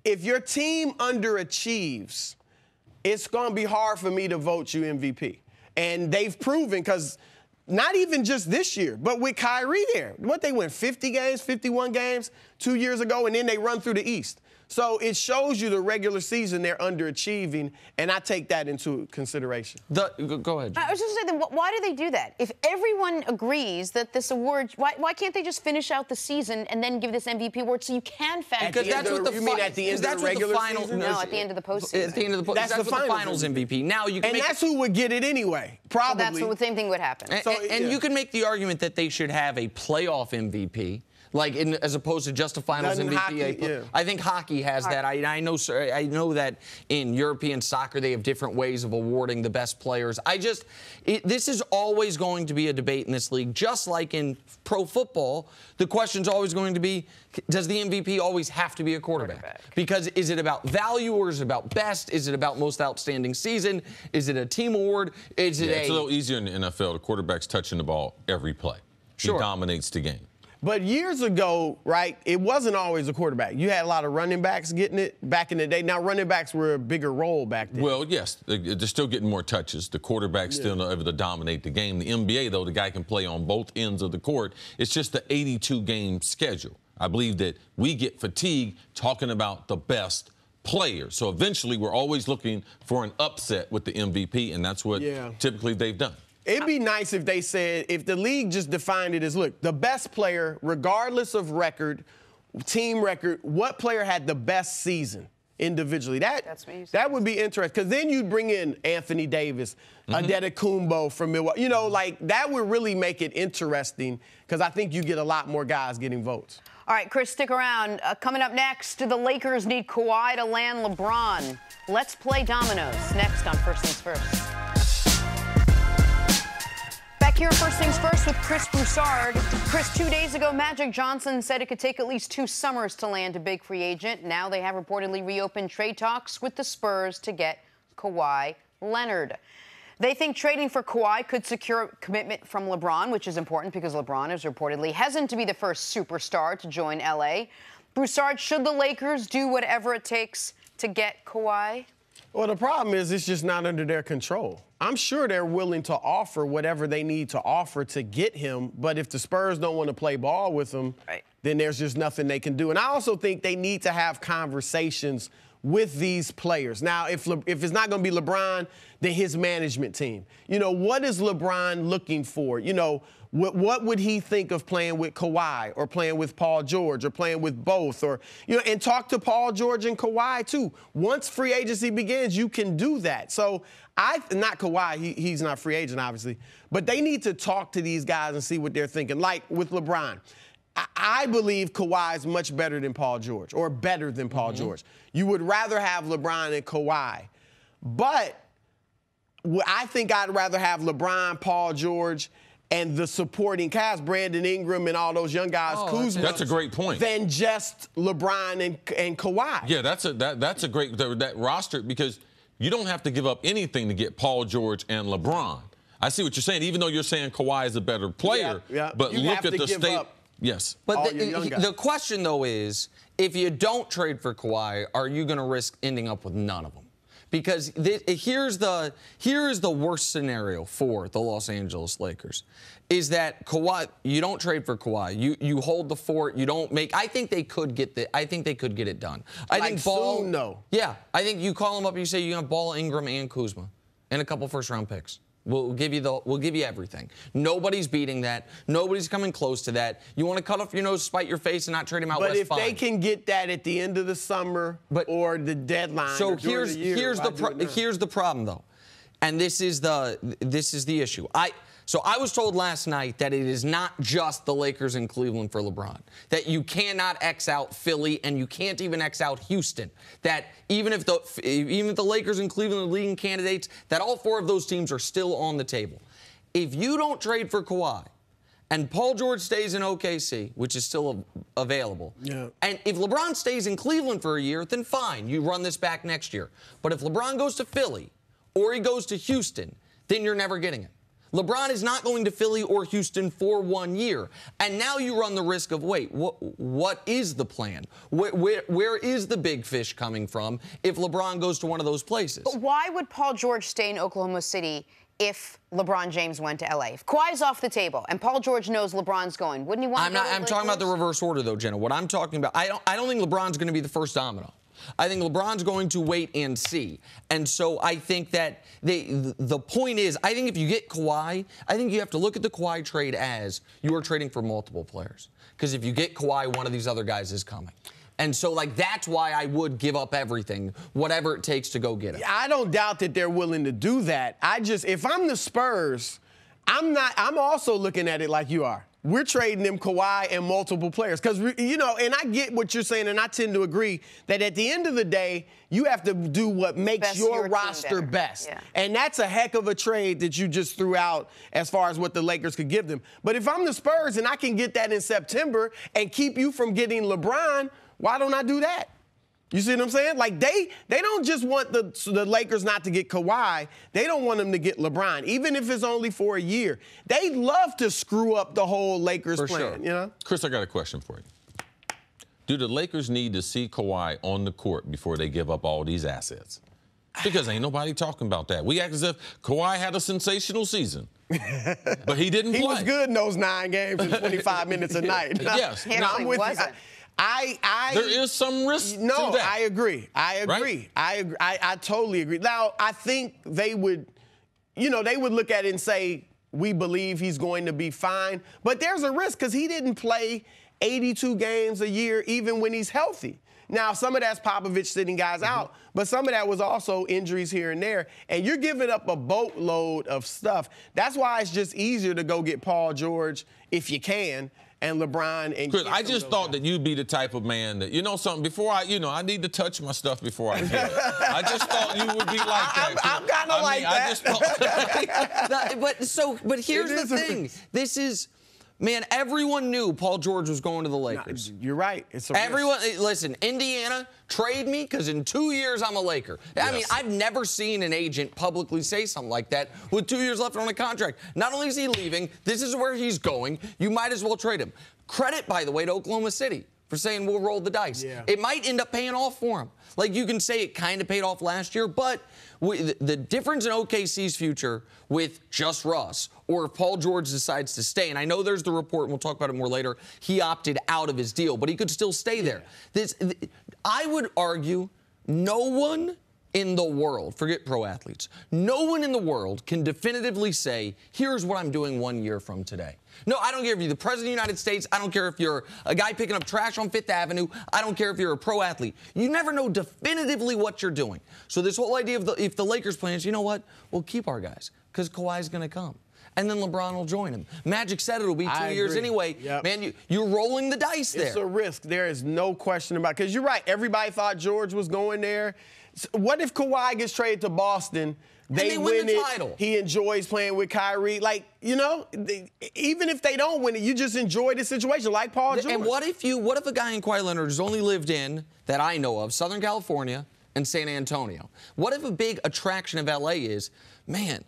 if your team underachieves, it's going to be hard for me to vote you MVP. And they've proven, because not even just this year, but with Kyrie there. What, they win 50 games, 51 games 2 years ago, and then they run through the East. So it shows you the regular season they're underachieving, and I take that into consideration. Go ahead. I was just saying, why do they do that? If everyone agrees that this award, why can't they just finish out the season and then give this MVP award so you can factor? Because that's what the you mean at the end of the regular season? No, at the end of the postseason. At the end of the that's the finals MVP. Now you can and that's who would get it anyway. Probably. So that's the same thing would happen. And you can make the argument that they should have a playoff MVP. Like, as opposed to just a finals MVP. Hockey, I think hockey has that. I know that in European soccer they have different ways of awarding the best players. This is always going to be a debate in this league, just like in pro football. The question's always going to be, does the MVP always have to be a quarterback? Because is it about value, or is it about best? Is it about most outstanding season? Is it a team award? It's a little easier in the NFL. The quarterback's touching the ball every play. He dominates the game. But years ago, right, it wasn't always a quarterback. You had a lot of running backs getting it back in the day. Now, running backs were a bigger role back then. Well, yes, they're still getting more touches. The quarterback's still not able to dominate the game. The NBA, though, the guy can play on both ends of the court. It's just the 82-game schedule. I believe that we get fatigued talking about the best player. So eventually we're always looking for an upset with the MVP, and that's what typically they've done. It'd be nice if they said, if the league just defined it as, look, the best player, regardless of record, team record, what player had the best season individually? That would be interesting, because then you'd bring in Anthony Davis, Adetokounmpo from Milwaukee. You know, like, that would really make it interesting, because I think you get a lot more guys getting votes. All right, Chris, stick around. Coming up next, the Lakers need Kawhi to land LeBron. Let's play dominoes. Next on First Things First. Back here, First Things First with Cris Broussard. Chris, 2 days ago, Magic Johnson said it could take at least 2 summers to land a big free agent. Now they have reportedly reopened trade talks with the Spurs to get Kawhi Leonard. They think trading for Kawhi could secure a commitment from LeBron, which is important because LeBron is reportedly hesitant to be the first superstar to join L.A. Broussard, should the Lakers do whatever it takes to get Kawhi? Well, the problem is it's just not under their control. I'm sure they're willing to offer whatever they need to offer to get him, but if the Spurs don't want to play ball with him, then there's just nothing they can do. And I also think they need to have conversations with these players. Now, if it's not going to be LeBron, then his management team. You know, what is LeBron looking for? You know, what would he think of playing with Kawhi or playing with Paul George or playing with both? Or, you know, and talk to Paul George and Kawhi, too. Once free agency begins, you can do that. So, not Kawhi, he's not free agent, obviously, but they need to talk to these guys and see what they're thinking. Like with LeBron, I believe Kawhi is much better than Paul George, or better than Paul George. You would rather have LeBron and Kawhi. But I think I'd rather have LeBron, Paul George, and the supporting cast, Brandon Ingram and all those young guys, Kuzma. That's a great point. Than just LeBron and Kawhi. Yeah, that's a great that roster, because you don't have to give up anything to get Paul George and LeBron. I see what you're saying, even though you're saying Kawhi is a better player. But look at the state. Yes. But the question, though, is if you don't trade for Kawhi, are you going to risk ending up with none of them? Because here is the worst scenario for the Los Angeles Lakers, is that Kawhi, you don't trade for Kawhi, you hold the fort, you don't make. I think they could get it done. I think Ball. Soon, no. Yeah, I think you call them up and you say you have Ball, Ingram, and Kuzma, and a couple first-round picks. We'll give you everything. Nobody's beating that. Nobody's coming close to that. You want to cut off your nose, spite your face, and not trade him out west, fine. But if they can get that at the end of the summer or the deadline, so or here's the problem, though. And this is the issue. So I was told last night that it is not just the Lakers and Cleveland for LeBron, that you cannot X out Philly and you can't even X out Houston, that even if the Lakers and Cleveland are leading candidates, that all 4 of those teams are still on the table. If you don't trade for Kawhi and Paul George stays in OKC, which is still available, and if LeBron stays in Cleveland for a year, then fine, you run this back next year. But if LeBron goes to Philly or he goes to Houston, then you're never getting it. LeBron is not going to Philly or Houston for 1 year. And now you run the risk of, wait, what is the plan? Where is the big fish coming from if LeBron goes to one of those places? But why would Paul George stay in Oklahoma City if LeBron James went to L.A.? If Kawhi's off the table and Paul George knows LeBron's going, wouldn't he want to go to the I'm talking about the reverse order, though, Jenna. What I'm talking about, I don't think LeBron's going to be the first domino. I think LeBron's going to wait and see. And so I think that the point is, I think if you get Kawhi, I think you have to look at the Kawhi trade as you are trading for multiple players. Because if you get Kawhi, one of these other guys is coming. And so, that's why I would give up everything, whatever it takes to go get him. I don't doubt that they're willing to do that. If I'm the Spurs, I'm also looking at it like you are. We're trading them Kawhi and multiple players. Because, and I get what you're saying, and I tend to agree that at the end of the day, you have to do what makes your roster best. Yeah. And that's a heck of a trade that you just threw out as far as what the Lakers could give them. But if I'm the Spurs and I can get that in September and keep you from getting LeBron, why don't I do that? You see what I'm saying? They don't just want the Lakers not to get Kawhi. They don't want them to get LeBron, even if it's only for a year. They love to screw up the whole Lakers plan, Sure. Chris, I got a question for you. Do the Lakers need to see Kawhi on the court before they give up all these assets? Because ain't nobody talking about that. We act as if Kawhi had a sensational season, but he didn't play. He was good in those 9 games and 25 minutes a night. Yes. No, I'm with you. There is some risk to that. I agree. Right? I totally agree. Now, I think they would look at it and say, we believe he's going to be fine. But there's a risk because he didn't play 82 games a year even when he's healthy. Now, some of that's Popovich sitting guys out, but some of that was also injuries here and there. And you're giving up a boatload of stuff. That's why it's just easier to go get Paul George if you can. And LeBron and Chris, I just thought that you'd be the type of man that, something, before I need to touch my stuff before I get it. I just thought you would be like that. I'm kind of like that. I just thought. But here's the thing. This is, man, everyone knew Paul George was going to the Lakers. No, you're right. It's a everyone, listen, Indiana, trade me because in 2 years I'm a Laker. I mean, I've never seen an agent publicly say something like that with 2 years left on a contract. Not only is he leaving, this is where he's going. You might as well trade him. Credit, by the way, to Oklahoma City for saying we'll roll the dice. Yeah. It might end up paying off for him. You can say it kind of paid off last year, but the difference in OKC's future with just Russ, or if Paul George decides to stay, and I know there's the report, and we'll talk about it more later, he opted out of his deal, but he could still stay there. I would argue no one in the world, forget pro athletes, no one in the world can definitively say, here's what I'm doing 1 year from today. No, I don't care if you're the President of the United States. I don't care if you're a guy picking up trash on Fifth Avenue. I don't care if you're a pro athlete. You never know definitively what you're doing. So this whole idea of if the Lakers plan is, you know what, we'll keep our guys because Kawhi's going to come. And then LeBron will join him. Magic said it'll be 2 years anyway. Yep. Man, you're rolling the dice there. It's a risk. There is no question about it. Because you're right. Everybody thought George was going there. So what if Kawhi gets traded to Boston? They win the title. He enjoys playing with Kyrie. Even if they don't win it, you just enjoy the situation, like Paul George. And what if a guy in Kawhi Leonard has only lived in, that I know of, Southern California and San Antonio? What if a big attraction of L.A. is, man,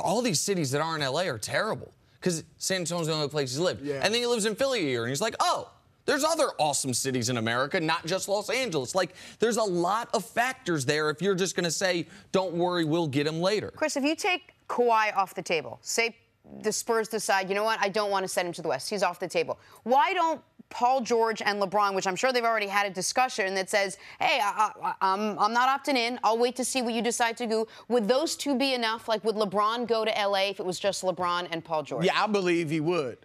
all these cities that aren't L.A. are terrible because San Antonio's the only place he's lived. Yeah. And then he lives in Philly a year, and he's like, oh, there's other awesome cities in America, not just Los Angeles. There's a lot of factors there if you're just going to say, don't worry, we'll get him later. Chris, if you take Kawhi off the table, say the Spurs decide, you know what, I don't want to send him to the West. He's off the table. Why don't Paul George and LeBron, which I'm sure they've already had a discussion that says, hey, I'm not opting in. I'll wait to see what you decide to do. Would those two be enough? Like, would LeBron go to L.A. if it was just LeBron and Paul George? Yeah, I believe he would.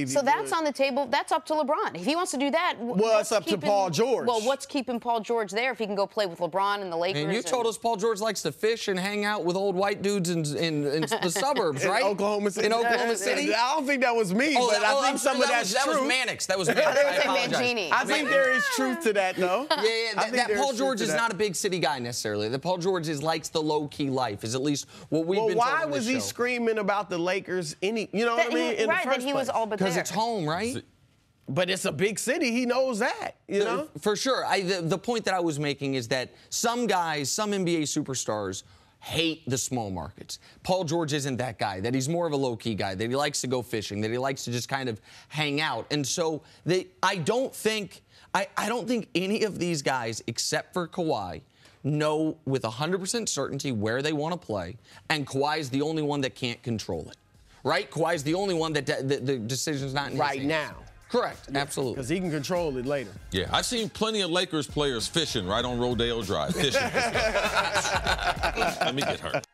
So that's on the table. That's up to LeBron. If he wants to do that, well, it's up to Paul George. Well, what's keeping Paul George there if he can go play with LeBron and the Lakers? And you told us Paul George likes to fish and hang out with old white dudes in the suburbs, right? In Oklahoma City. In Oklahoma City? I don't think that was me, but I think some of that's true. That was Mannix. That was Mannix. I apologize. I think there is truth to that, though. Yeah. That Paul George is not a big city guy necessarily. That Paul George likes the low-key life, is at least what we've been told. Why was he screaming about the Lakers? You know what I mean? In the first that he was all but there. Because it's home, right? But it's a big city. He knows that, you know? For sure. The point that I was making is that some guys, some NBA superstars, hate the small markets. Paul George isn't that guy, that he's more of a low-key guy, that he likes to go fishing, that he likes to just kind of hang out. And so I don't think any of these guys, except for Kawhi, know with 100% certainty where they want to play, and Kawhi's the only one that can't control it. Right? Kawhi's the only one that the decision's not in his hands. Right now. Correct. Yeah, absolutely. Because he can control it later. Yeah, I've seen plenty of Lakers players fishing right on Rodeo Drive. Fishing. Let me get hurt.